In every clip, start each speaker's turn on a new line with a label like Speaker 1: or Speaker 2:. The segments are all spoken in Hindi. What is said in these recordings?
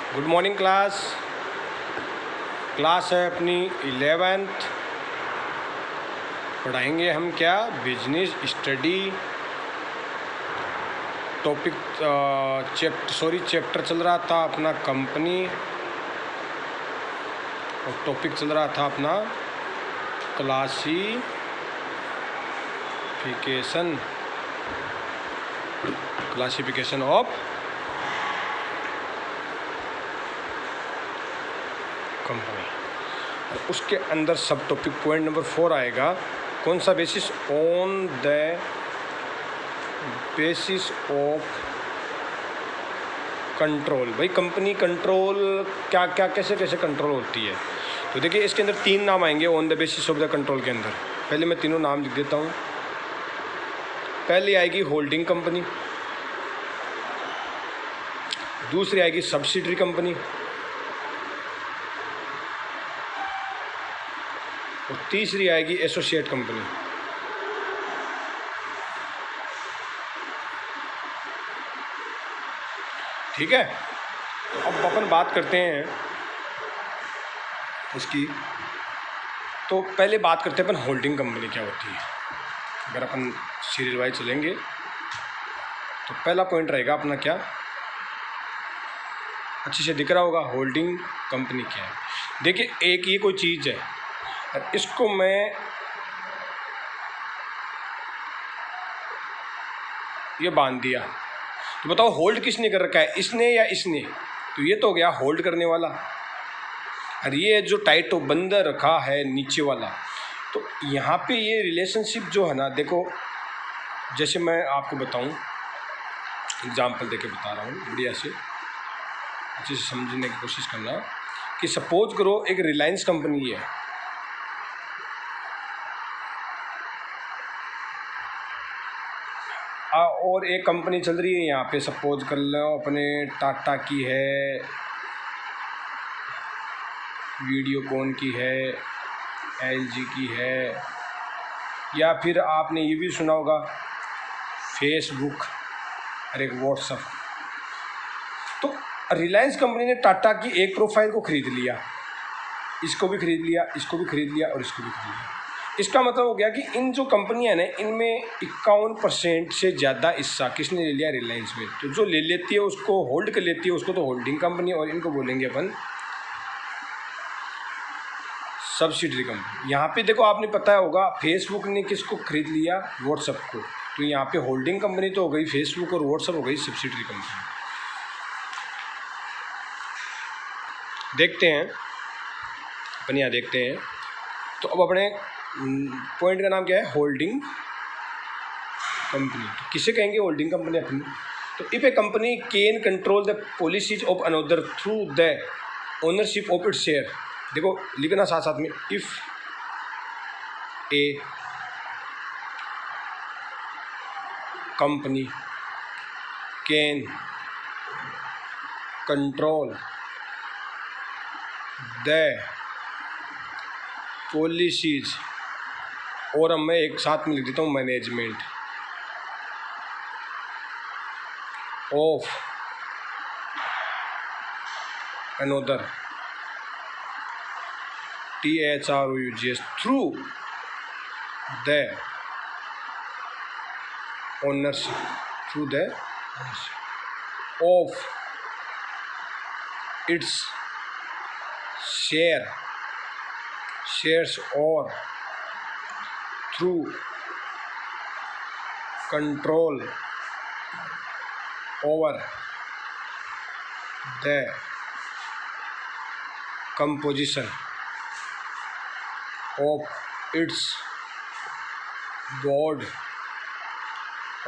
Speaker 1: Good morning class. क्लास है अपनी 11th। पढ़ाएंगे हम क्या, बिजनेस स्टडी टॉपिक। चैप्टर चल रहा था अपना कंपनी, और टॉपिक चल रहा था अपना क्लासिफिकेशन ऑफ कंपनी। और उसके अंदर सब टॉपिक पॉइंट नंबर 4 आएगा। कौन सा basis? On the basis of control. भाई कंपनी कंट्रोल क्या क्या कैसे कैसे कंट्रोल होती है। तो देखिए इसके अंदर 3 नाम आएंगे on the basis of the control के अंदर। पहले मैं तीनों नाम लिख देता हूँ। पहली आएगी होल्डिंग कंपनी, दूसरी आएगी सब्सिडरी कंपनी, और तीसरी आएगी एसोसिएट कंपनी। ठीक है, तो अब अपन बात करते हैं इसकी। तो पहले बात करते हैं अपन होल्डिंग कंपनी क्या होती है। अगर अपन सीरियल वाइज चलेंगे तो पहला पॉइंट रहेगा अपना क्या, अच्छे से दिख रहा होगा, होल्डिंग कंपनी क्या है। देखिए एक ये कोई चीज़ है और इसको मैं ये बांध दिया, तो बताओ होल्ड किसने कर रखा है, इसने या इसने? तो ये तो हो गया होल्ड करने वाला। और ये जो टाइट तो बंद रखा है नीचे वाला, तो यहाँ पे ये रिलेशनशिप जो है ना, देखो जैसे मैं आपको बताऊँ, एग्जाम्पल देके बता रहा हूँ, बढ़िया से अच्छे से समझने की कोशिश करना। कि सपोज करो एक रिलायंस कंपनी है, और एक कंपनी चल रही है यहाँ पे, सपोज कर लो अपने टाटा की है, वीडियोकॉन की है, एलजी की है, या फिर आपने ये भी सुना होगा फेसबुक और एक व्हाट्सएप। तो रिलायंस कंपनी ने टाटा की एक प्रोफाइल को खरीद लिया, इसको भी खरीद लिया, इसको भी खरीद लिया, और इसको भी खरीद लिया। इसका मतलब हो गया कि इन जो कंपनियां हैं ना, इनमें 51% से ज़्यादा हिस्सा किसने ले लिया? रिलायंस में। तो जो ले लेती है उसको, होल्ड कर लेती है उसको, तो होल्डिंग कंपनी, और इनको बोलेंगे अपन सब्सिडरी कंपनी। यहाँ पे देखो आपने पता होगा फेसबुक ने किसको खरीद लिया? व्हाट्सएप को। तो यहाँ पे होल्डिंग कंपनी तो हो गई फेसबुक, और व्हाट्सएप हो गई सब्सिडरी कंपनी। देखते हैं अपन, यहाँ देखते हैं। तो अब अपने पॉइंट का नाम क्या है? Holding company. तो किसे कहेंगे होल्डिंग कंपनी अपनी? तो if a company can control the policies of another through the ownership of its share. देखो लिखना साथ साथ में, if a company can control the policies, और अब मैं एक साथ में लिख देता हूँ management of another, THROUGS, through the ownership of its shares और through control over the composition of its board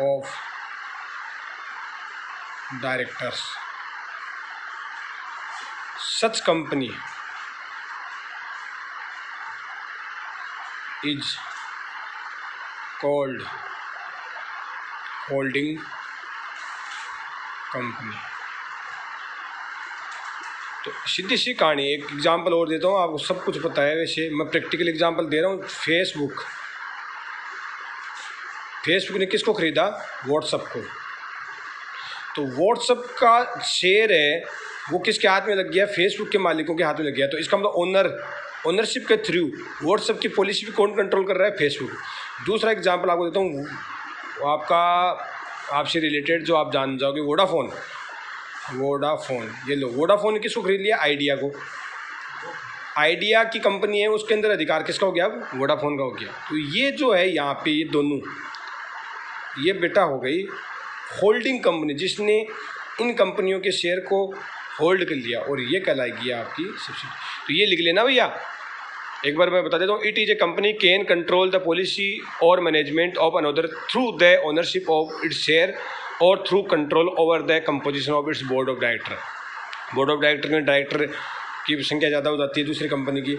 Speaker 1: of directors. Such company is called holding company. तो सीधी सी कहानी। एक एग्जांपल और देता हूँ, आपको सब कुछ पता है, वैसे मैं प्रैक्टिकल एग्जांपल दे रहा हूँ। फेसबुक ने किसको खरीदा? व्हाट्सएप को। तो व्हाट्सअप का शेयर है वो किसके हाथ में लग गया? फेसबुक के मालिकों के हाथ में लग गया। तो इसका मतलब ओनरशिप के थ्रू व्हाट्सअप की पॉलिसी भी कौन कंट्रोल कर रहा है? फेसबुक। दूसरा एग्जांपल आपको देता हूँ, आपका आपसे रिलेटेड जो आप जान जाओगे, वोडाफोन। ये लो, वोडाफोन ने किसको खरीद लिया? आइडिया को। आइडिया की कंपनी है, उसके अंदर अधिकार किसका हो गया? अब वोडाफोन का हो गया। तो ये जो है यहाँ पे ये दोनों, ये बेटा हो गई होल्डिंग कंपनी जिसने इन कंपनियों के शेयर को होल्ड कर लिया, और ये कहलाएगी आपकी सब्सिडी। तो ये लिख लेना भैया, एक बार मैं बता देता हूँ। It is a company can control the policy और management of another through the ownership of its share और through control over the composition of its board of director. Board of director में डायरेक्टर की संख्या ज़्यादा हो जाती है दूसरी कंपनी की,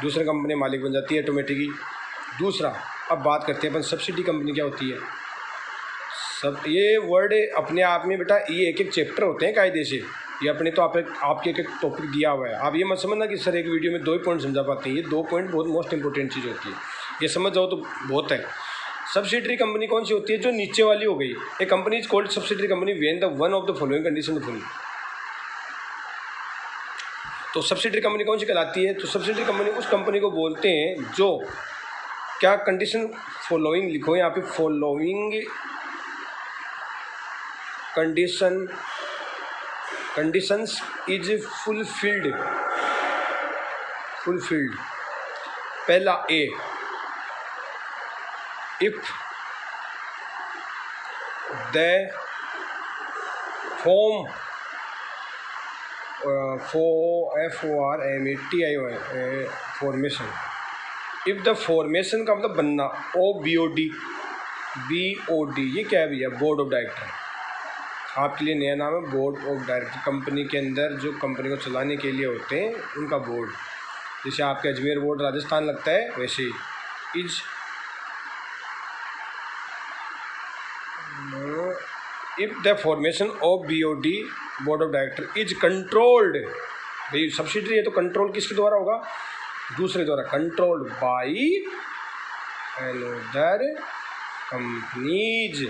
Speaker 1: दूसरी कंपनी मालिक बन जाती है ऑटोमेटिकली। दूसरा, अब बात करते हैं अपन सब्सिडी कंपनी क्या होती है। सब ये वर्ड अपने आप में बेटा ये एक एक चैप्टर होते हैं कायदे से, ये अपने तो आपके एक एक टॉपिक दिया हुआ है। आप ये मत समझना कि सर एक वीडियो में 2 पॉइंट समझा पाते हैं। ये 2 पॉइंट बहुत मोस्ट इंपॉर्टेंट चीज़ होती है, ये समझ जाओ तो बहुत है। सब्सिडरी कंपनी कौन सी होती है? जो नीचे वाली हो गई। A company is called subsidiary company when the one of the following condition full. तो सब्सिडरी कंपनी कौन सी कहलाती है? तो सब्सिडरी कंपनी उस कंपनी को बोलते हैं जो क्या कंडीशन फॉलोइंग लिखो यहाँ पे, फॉलोइंग कंडीशंस इज फुलफिल्ड। पहला A, if the form formation, if the formation का मतलब बनना, BOD, ये क्या है भैया? Board of director. आपके लिए नया नाम है बोर्ड ऑफ डायरेक्टर। कंपनी के अंदर जो कंपनी को चलाने के लिए होते हैं उनका बोर्ड, जैसे आपके अजमेर बोर्ड राजस्थान लगता है वैसे ही। Is if the formation of BOD, board of director, is controlled, भाई सब्सिडरी है तो कंट्रोल किसके द्वारा होगा? दूसरे द्वारा। Controlled by another companies.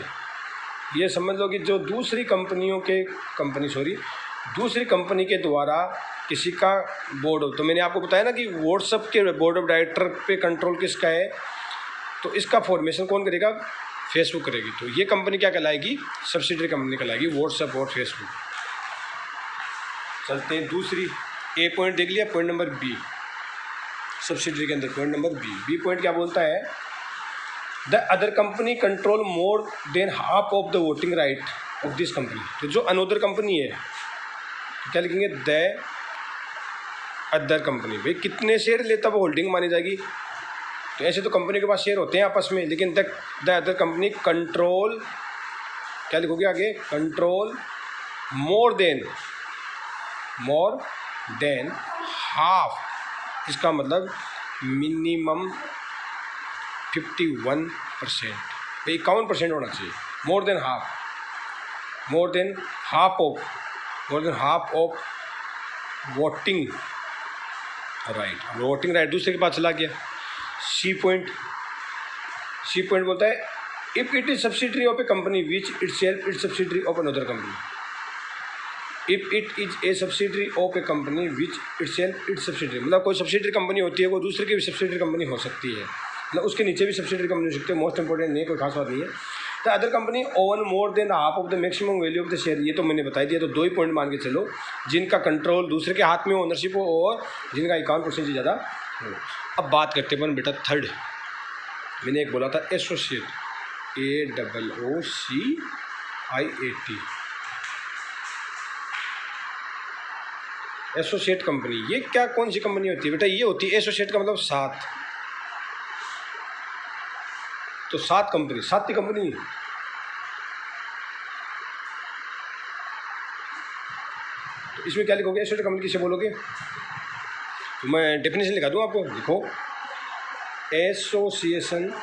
Speaker 1: ये समझ लो कि जो दूसरी कंपनी के द्वारा किसी का बोर्ड हो। तो मैंने आपको बताया ना कि व्हाट्सएप के बोर्ड ऑफ डायरेक्टर पे कंट्रोल किसका है? तो इसका फॉर्मेशन कौन करेगा? फेसबुक करेगी। तो ये कंपनी क्या कहलाएगी? सब्सिडरी कंपनी कहलाएगी, व्हाट्सएप और फेसबुक। चलते हैं दूसरी। ए पॉइंट देख लिया, पॉइंट नंबर बी, सब्सिडरी के अंदर पॉइंट नंबर बी पॉइंट क्या बोलता है? The other company control more than half of the voting right of this company. तो जो अनदर कंपनी है तो क्या लिखेंगे? The other company. भाई कितने शेयर लेता वो होल्डिंग मानी जाएगी? तो ऐसे तो कंपनी के पास शेयर होते हैं आपस में, लेकिन द अदर कंपनी कंट्रोल, क्या लिखोगे आगे? Control more than half. इसका मतलब मिनिमम 51%, 51% होना चाहिए। More than half of voting right दूसरे के पास चला गया। सी पॉइंट बोलता है if it is subsidiary of A company which itself is subsidiary of another company. If it is a subsidiary of A company which itself is subsidiary, मतलब कोई सब्सिडरी कंपनी होती है, वो दूसरे की भी सब्सिडरी कंपनी हो सकती है, मतलब उसके नीचे भी सब्सिडरी कंपनी हो सकती है। मोस्ट इंपॉर्टेंट नहीं है, कोई खास बात नहीं है। The other company oven more than half of the maximum value of the share. ये तो मैंने बता दिया। तो 2 ही पॉइंट मान के चलो, जिनका कंट्रोल दूसरे के हाथ में ओनरशिप हो और जिनका 51% से ज़्यादा हो। अब बात करते हैं बेटा थर्ड। मैंने एक बोला था एसोसिएट, AOOCIAT, एसोसिएट कंपनी। ये क्या कौन सी कंपनी होती है बेटा? ये होती है एसोसिएट का मतलब 7। तो 7 कंपनी, 7 कंपनी। तो इसमें क्या लिखोगे? एसोसिएट कंपनी किसे बोलोगे? तो मैं डेफिनेशन लिखा दूँ आपको, लिखो एसोसिएशन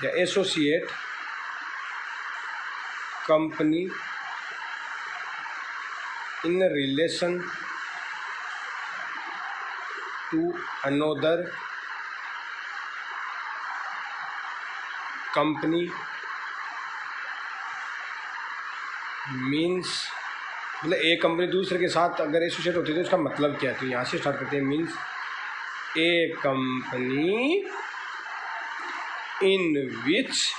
Speaker 1: या associate company in relation to another company means मतलब एक कंपनी दूसरे के साथ अगर एसोसिएट होती है तो उसका मतलब क्या है। तो यहाँ से स्टार्ट करते हैं। मीन्स ए कंपनी इन विच,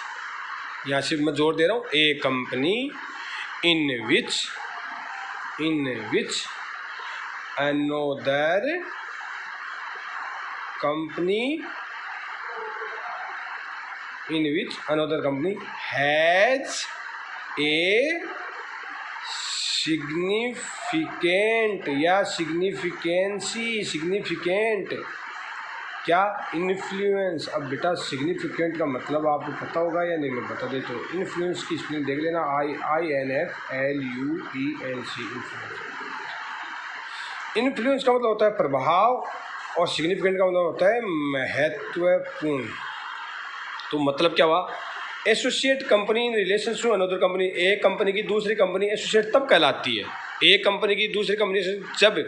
Speaker 1: यहाँ से मैं जोर दे रहा हूँ, a company in which another company has a significant या सिग्निफिकेंट क्या इन्फ्लुएंस। अब बेटा सिग्निफिकेंट का मतलब आपको पता होगा या नहीं, मैं बता दे तो इन्फ्लुएंस की स्पेलिंग देख लेना, INFLUENC। इन्फ्लुएंस का मतलब होता है प्रभाव और सिग्निफिकेंट का मतलब होता है महत्वपूर्ण। तो मतलब क्या हुआ, associate company in relation to another company, एक कंपनी की दूसरी कंपनी एसोसिएट तब कहलाती है, एक कंपनी की दूसरी कंपनी से जब,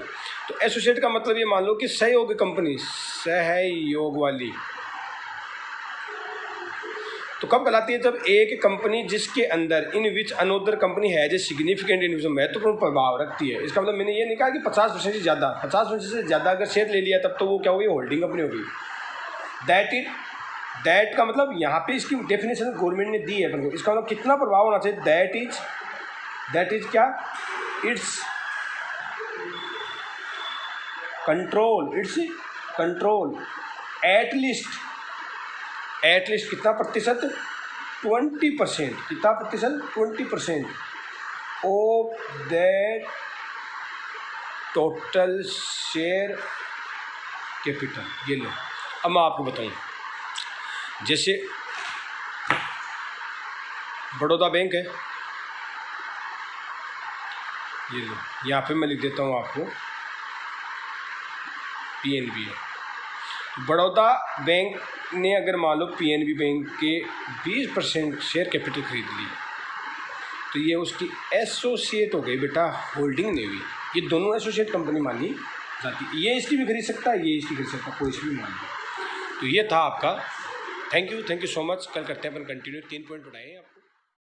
Speaker 1: तो एसोसिएट का मतलब ये मान लो कि सहयोग कंपनी, सहयोग वाली, तो कब कहलाती है, जब एक कंपनी जिसके अंदर इन विच अनदर कंपनी है जो सिग्निफिकेंट इन महत्वपूर्ण प्रभाव रखती है। इसका मतलब मैंने ये नहीं कहा कि 50% से ज़्यादा, 50% से ज़्यादा अगर शेयर ले लिया तब तो वो क्या होगी, होल्डिंग कंपनी होगी। दैट का मतलब यहाँ पे इसकी डेफिनेशन गवर्नमेंट ने दी है अपन को, इसका मतलब कितना प्रभाव होना चाहिए, दैट इज क्या, इट्स कंट्रोल एटलीस्ट कितना प्रतिशत, 20%, कितना प्रतिशत, 20% of that total share capital. ये लो, अब मैं आपको बताऊँ, जैसे बड़ौदा बैंक है, ये लो, यहाँ पे मैं लिख देता हूँ आपको PNB है। बड़ौदा बैंक ने अगर मान लो PNB बैंक के 20% शेयर कैपिटल खरीद ली, तो ये उसकी एसोसिएट हो गई बेटा, होल्डिंग नहीं हुई। ये दोनों एसोसिएट कंपनी मानी जाती, ये इसकी भी खरीद सकता है, ये इसकी खरीद सकता है, कोई सी भी मान लो। तो ये था आपका, थैंक यू सो मच। कल करते हैं अपन कंटिन्यू, 3 पॉइंट बताए आपको।